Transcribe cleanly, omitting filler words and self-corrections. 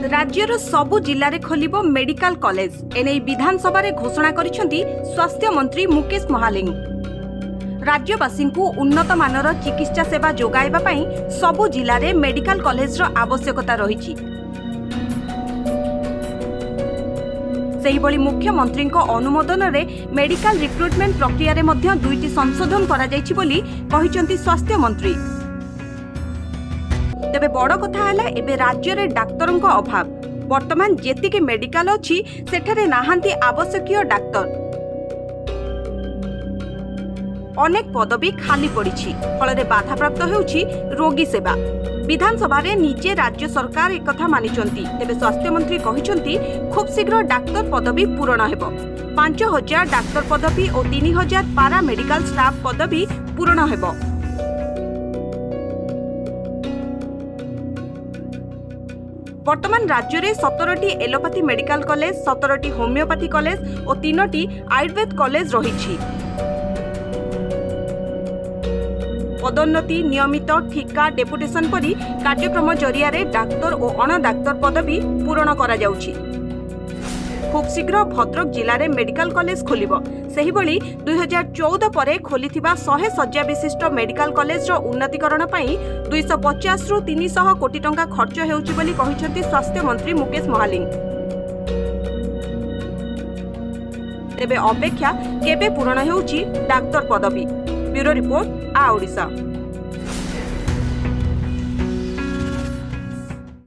राज्यर सबु जिले में खोलिबो मेडिकल कॉलेज एने विधानसभा रे घोषणा करिसेंती स्वास्थ्य मंत्री मुकेश महालिंग। राज्यवासी को उन्नत मानर चिकित्सा सेवा जोगाइबा पई सबु जिले में मेडिकल कॉलेज रो आवश्यकता रहिछि। सेहिबळी मुख्यमंत्री अनुमोदन रे मेडिकल रिक्रुटमेंट प्रक्रिया रे मध्य दुईटी संशोधन करा जायछि बोली कहिसेंती स्वास्थ्य मंत्री। तेबे बड़ कथा है एबे राज्य रे डाक्तरों का अभाव। वर्तमान जेतिके मेडिकल अछि सेठारे नाहांती आवश्यकीय डाक्तर। अनेक पदवी खाली पड़िछि फल बाधाप्राप्त हेउछि रोगी सेवा। विधानसभा रे निजे राज्य सरकार एक कथा मानिचंती। तेबे स्वास्थ्य मंत्री कहिसंती खूब शीघ्र डाक्तर पदवी पूरण हेबो। 5000 डाक्तर पदवी और 3000 पारा मेडिकल स्टाफ पदवी पूरण हेबो। वर्तमान राज्य में 17टी एलोपैथी मेडिकल कॉलेज, 17टी होमियोपैथी कॉलेज और 3टी आयुर्वेद कॉलेज रही। पदोन्नति, नियमित ठिका, डेपुटेशन परी कार्यक्रम जरिया डाक्तर और अण डाक्तर पदवी पूरण करा जाउछि। खूब शीघ्र भद्रक जिले में मेडिकल कॉलेज खोलिबो। सेहिबळी 2014 परे खोलिथिबा 100 शଯ୍या विशिष्ट मेडिकल कॉलेज रो उन्नतीकरण पई 250 रु 300 कोटी टंका खर्च हेउछि बोली कहिसंती स्वास्थ्य मंत्री मुकेश महालिंग। तेबे अपेक्षा केबे पूरण हेउछि डाक्तर पदवी। ब्यूरो रिपोर्ट, आ ओडिशा।